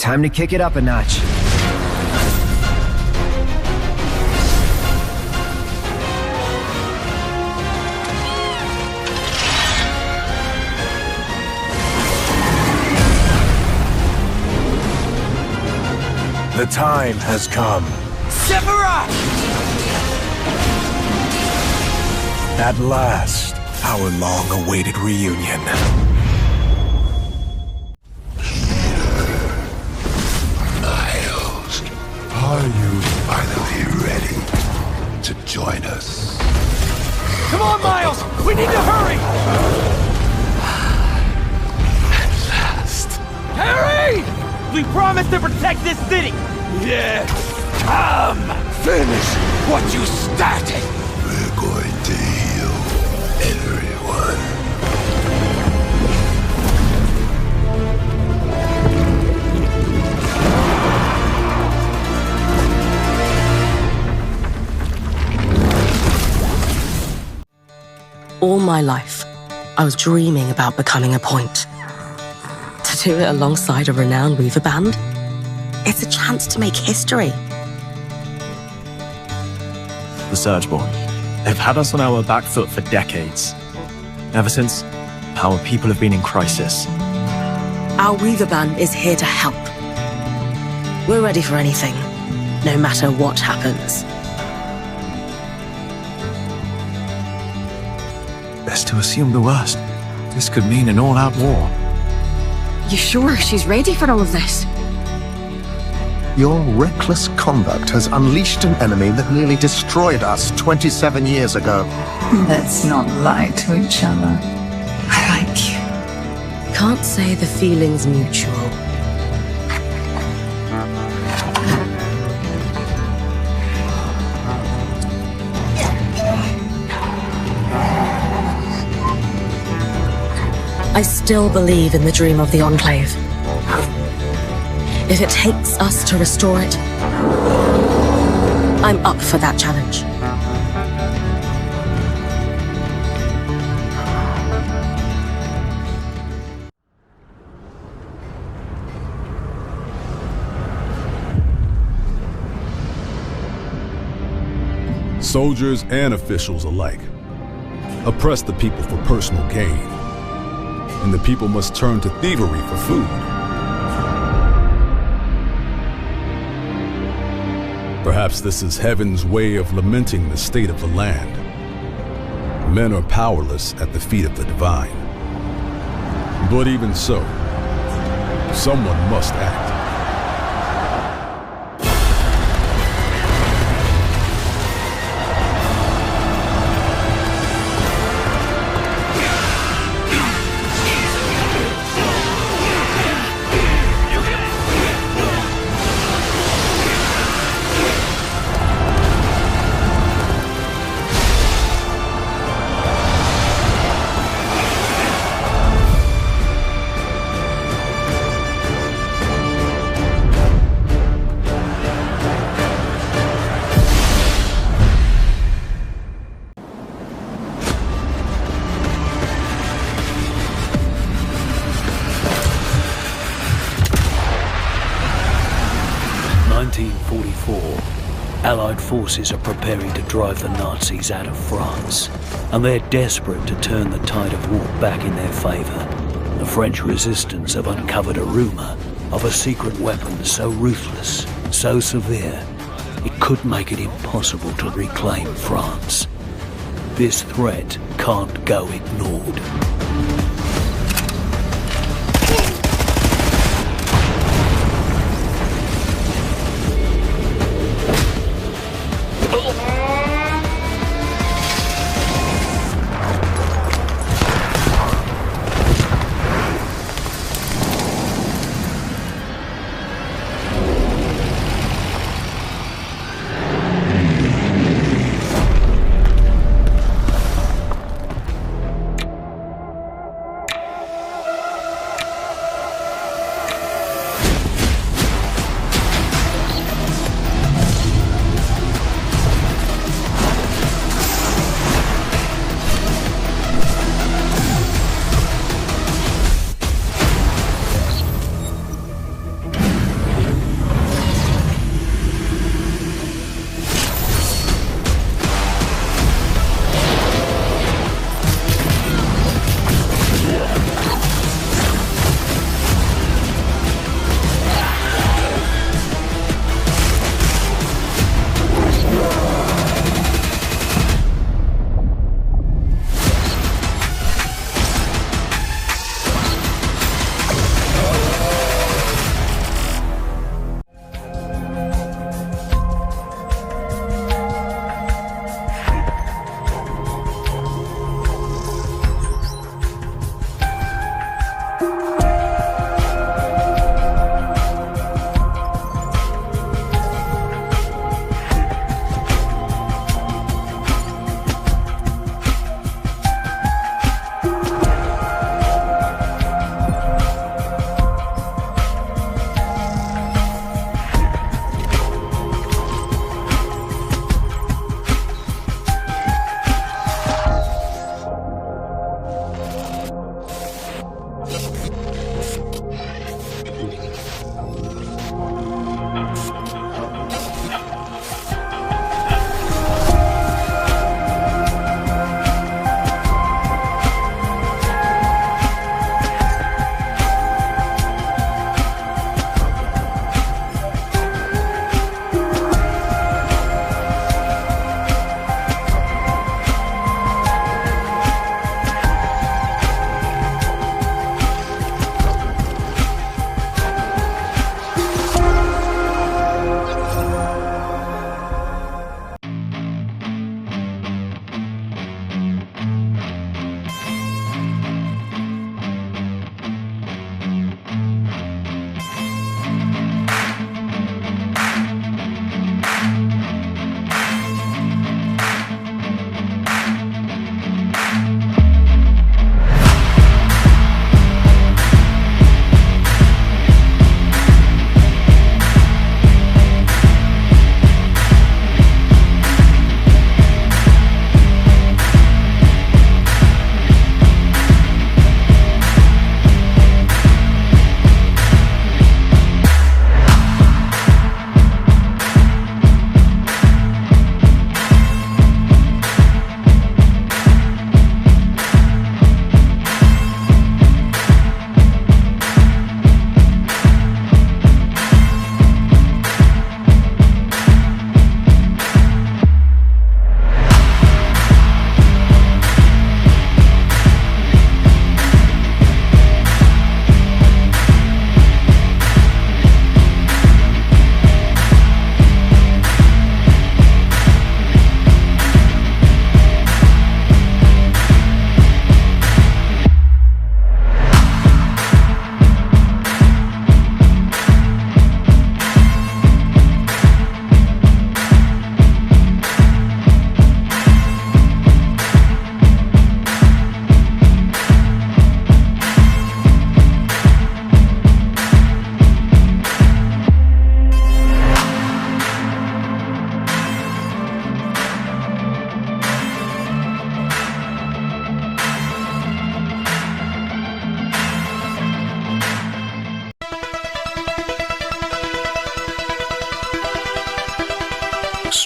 Time to kick it up a notch. The time has come. Sephiroth! At last, our long-awaited reunion. Miles, are you finally ready to join us? Come on, Miles! We need to hurry! At last. Harry! We promised to protect this city! Yes! Come! Finish what you started! We're going to heal everyone. All my life, I was dreaming about becoming a point. To do it alongside a renowned weaver band? It's a chance to make history. The Surgeborn. They've had us on our back foot for decades. Ever since our people have been in crisis. Our weaver band is here to help. We're ready for anything, no matter what happens. Best to assume the worst. This could mean an all-out war. You sure she's ready for all of this? Your reckless conduct has unleashed an enemy that nearly destroyed us 27 years ago. Let's not lie to each other. I like you. Can't say the feeling's mutual. I still believe in the dream of the Enclave. If it takes us to restore it, I'm up for that challenge. Soldiers and officials alike oppress the people for personal gain, and the people must turn to thievery for food. Perhaps this is heaven's way of lamenting the state of the land. Men are powerless at the feet of the divine. But even so, someone must act. Allied forces are preparing to drive the Nazis out of France, and they're desperate to turn the tide of war back in their favour. The French resistance have uncovered a rumour of a secret weapon so ruthless, so severe, it could make it impossible to reclaim France. This threat can't go ignored.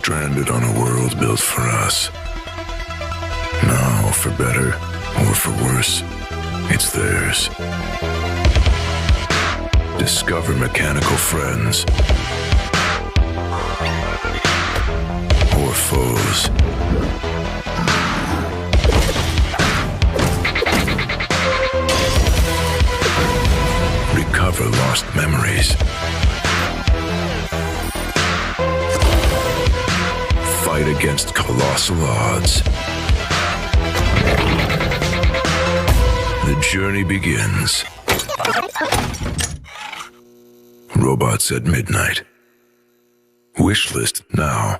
stranded on a world built for us. Now, for better or for worse, it's theirs. Discover mechanical friends or foes. Recover lost memories. Fight against colossal odds. The journey begins. Robots at midnight. Wishlist now.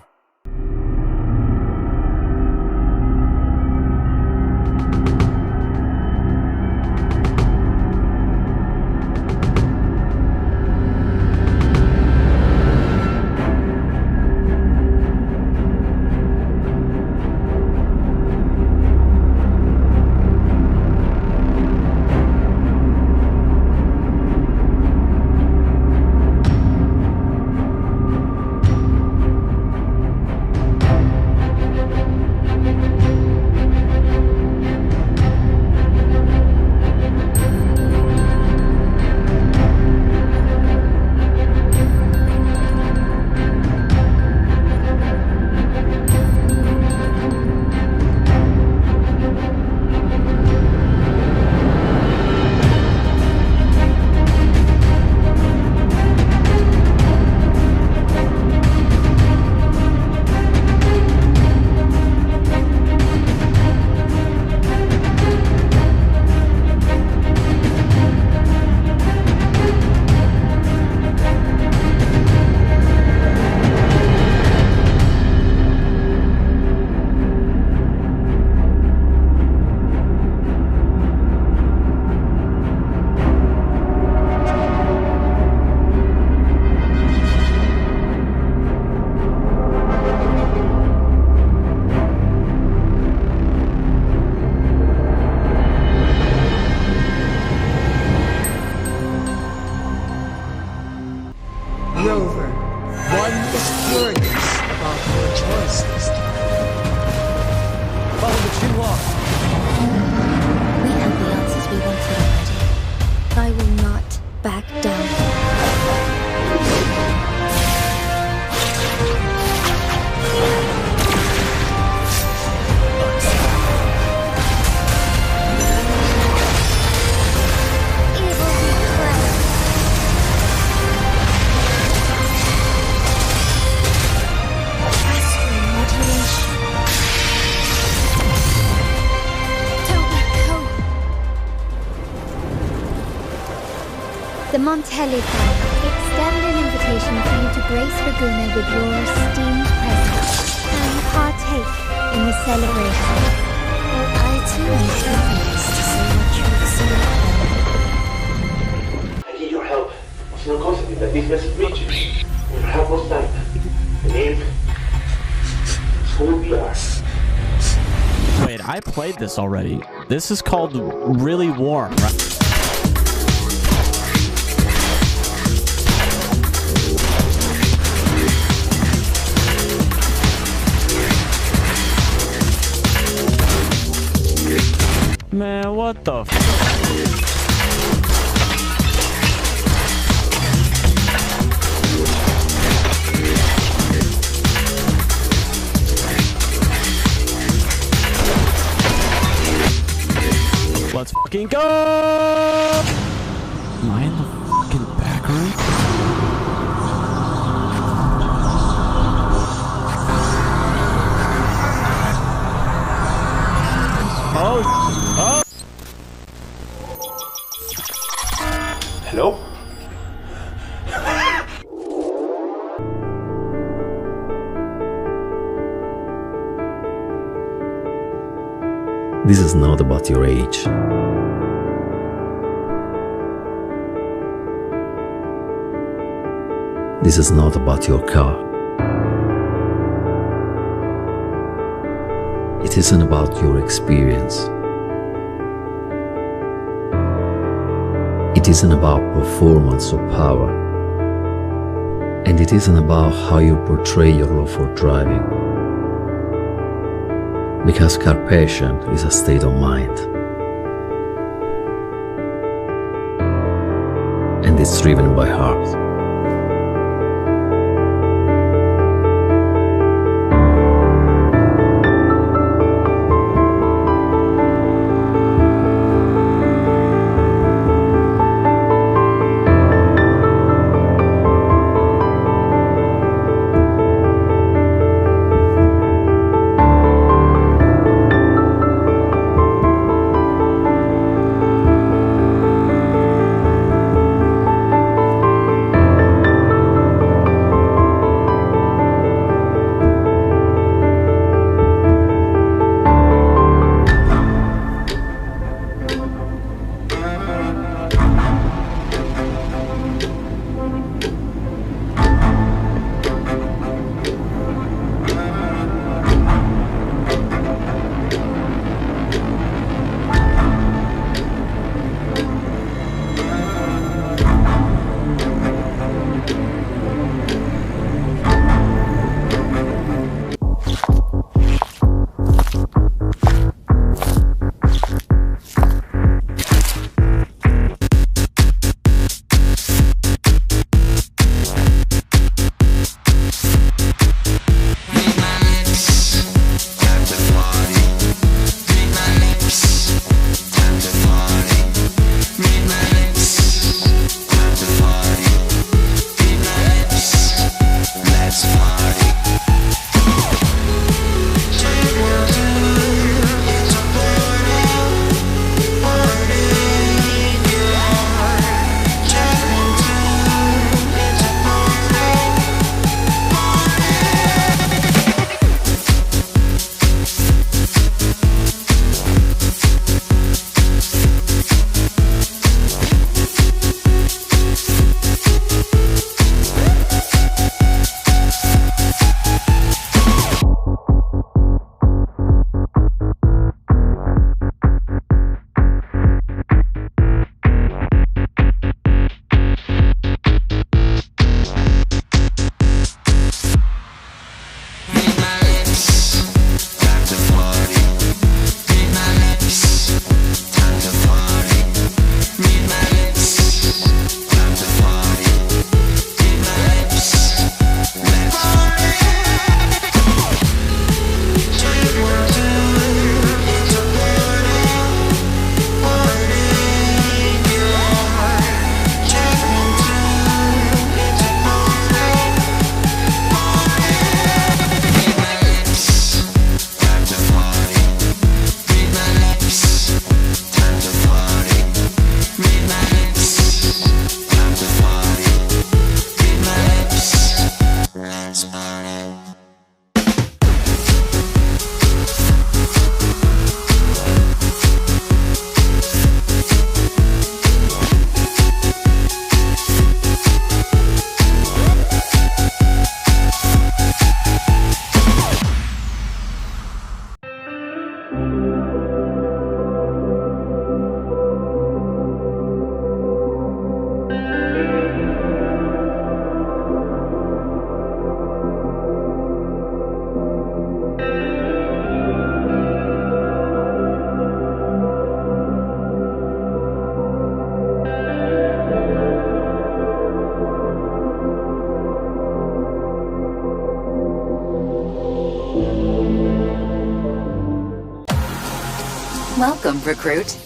Montelli family extend an invitation for you to grace Laguna with your esteemed presence and partake in the celebration. I too am curious to see what you see. I need your help. It's not constantly that this message reaches. We will have most time. The name is who we are. Wait, I played this already. This is called Really Warm, right? Man, what the f? Let's fucking go! Am I in the fucking back room? Oh! Hello? This is not about your age. This is not about your car. It isn't about your experience. It isn't about performance or power. And it isn't about how you portray your love for driving. Because car passion is a state of mind. And it's driven by heart. Welcome, recruit.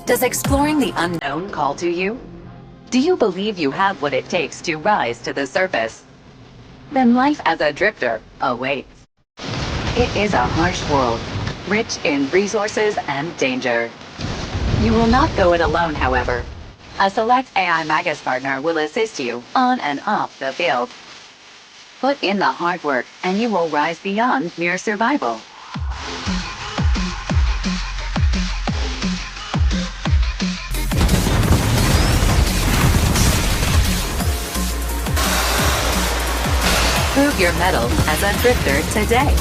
Does exploring the unknown call to you? Do you believe you have what it takes to rise to the surface? Then life as a drifter awaits. It is a harsh world, rich in resources and danger. You will not go it alone, however. A select AI Magus partner will assist you on and off the field. Put in the hard work, and you will rise beyond mere survival. Prove your mettle as a drifter today.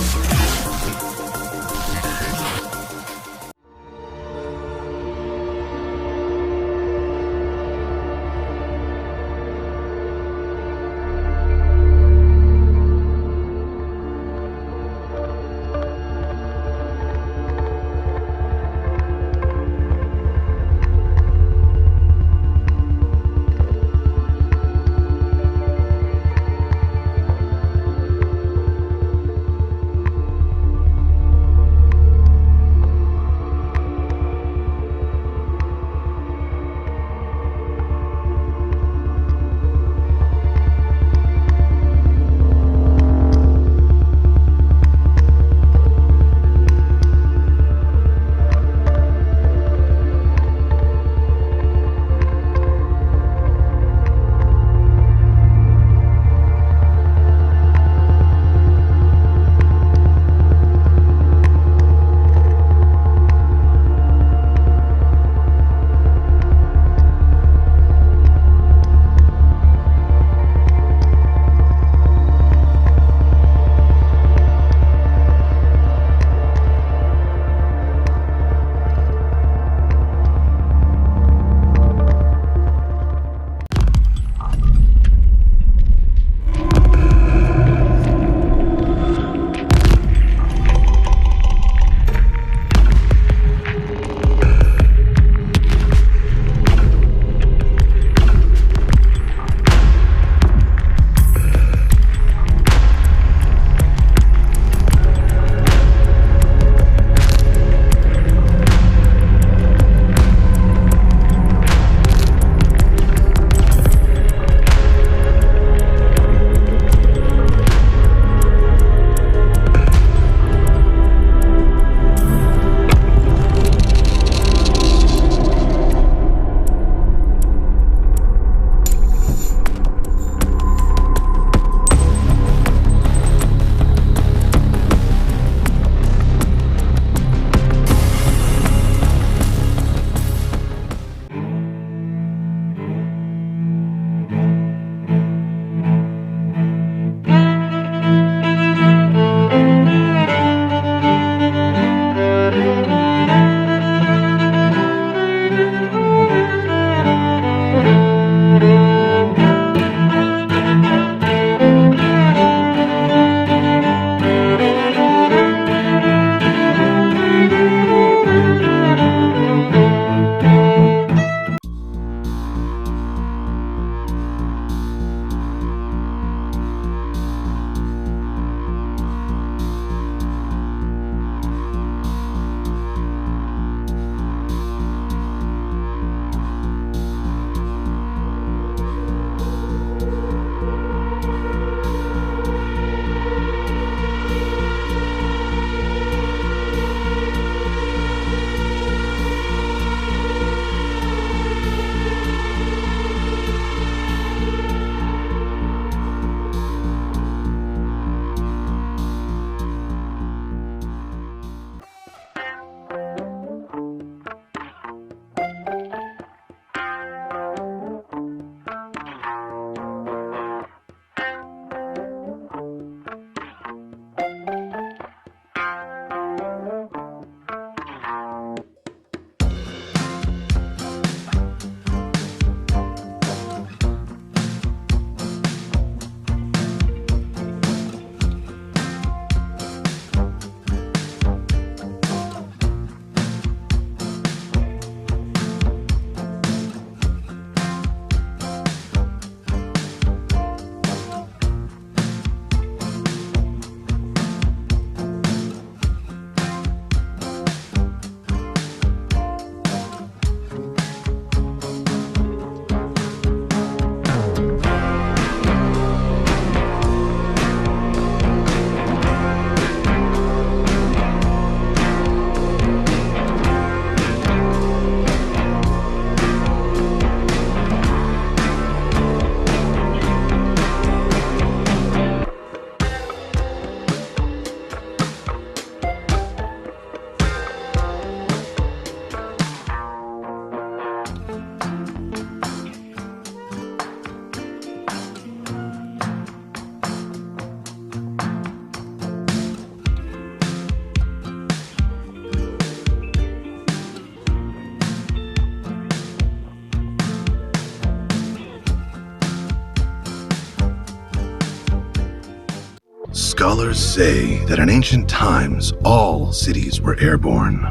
Scholars say that in ancient times, all cities were airborne.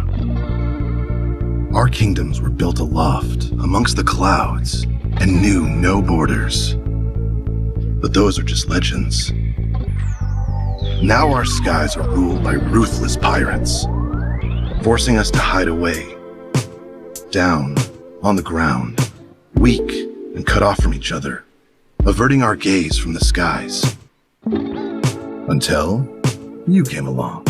Our kingdoms were built aloft, amongst the clouds, and knew no borders. But those are just legends. Now our skies are ruled by ruthless pirates, forcing us to hide away, down, on the ground, weak and cut off from each other, averting our gaze from the skies. Until you came along.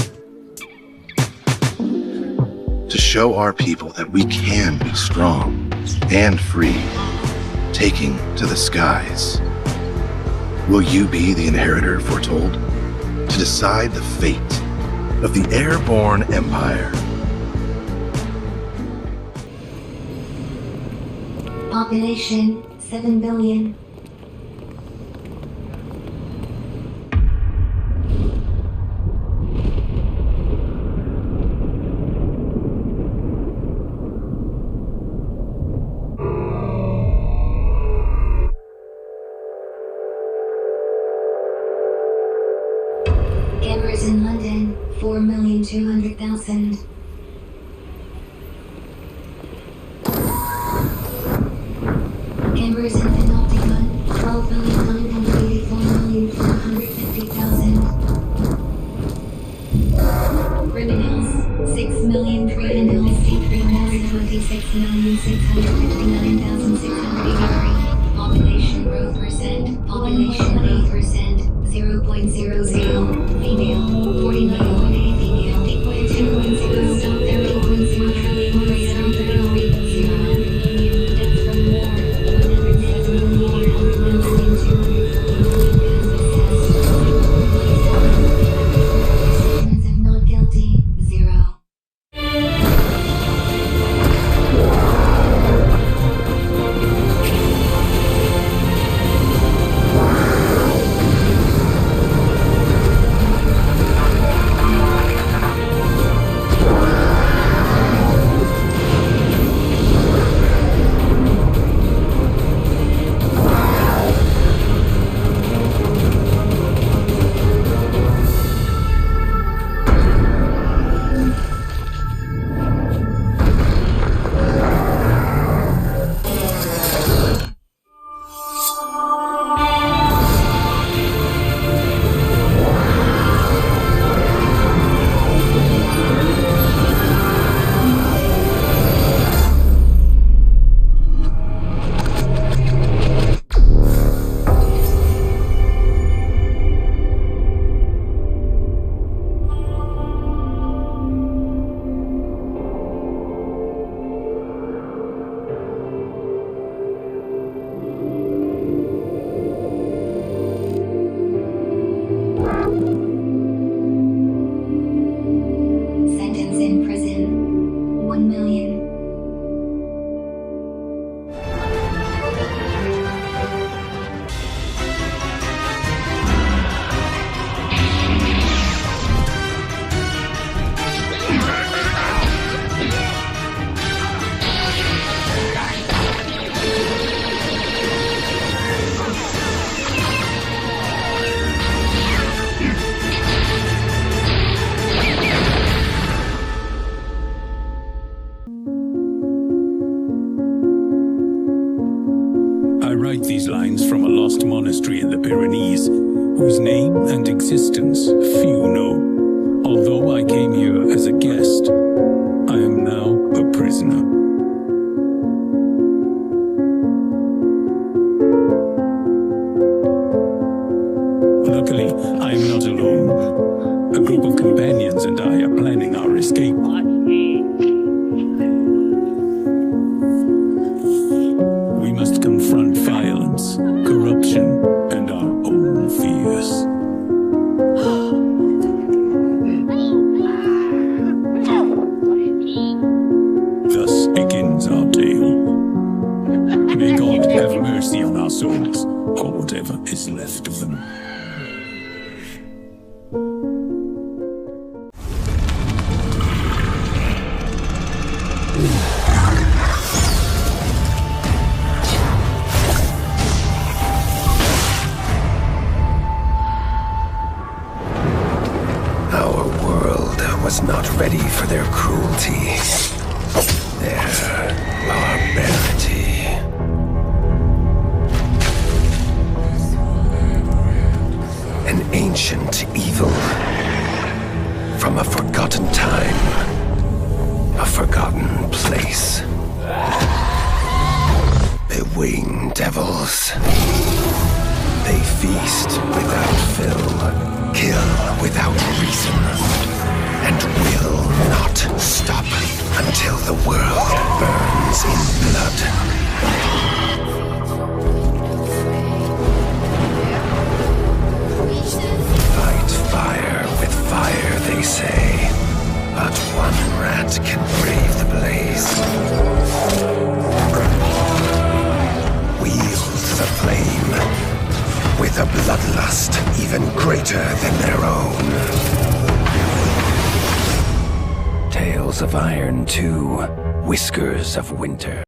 To show our people that we can be strong and free, taking to the skies. Will you be the inheritor foretold to decide the fate of the airborne empire? Population 7 billion. Cameras in London, 4,200,000. Cameras in Panopticon, 12,984,450,000. Criminals, 6,000,000 criminals, 26,659,683. Population growth percent, population 8%, 0.00. Female, 49.8 female, 8.210, stop 30.0 trillion, 33, 0. Deaths from war, 107,240,000 if not guilty, 0. Sentence in prison, 1 million. I write these lines from a lost monastery in the Pyrenees, whose name and existence few know. Although I came here as a guest, I am now a prisoner. Luckily, I am not alone. A group of companions and I are planning our escape. We must confront violence, corruption, and our own fears. Thus begins our tale. May God have mercy on our souls, or whatever is left of them. wing devils. They feast without fill, kill without reason, and will not stop until the world burns in blood. Fight fire with fire, they say, but one rat can brave the blaze. Wield the flame with a bloodlust even greater than their own. Tales of Iron 2, Whiskers of Winter.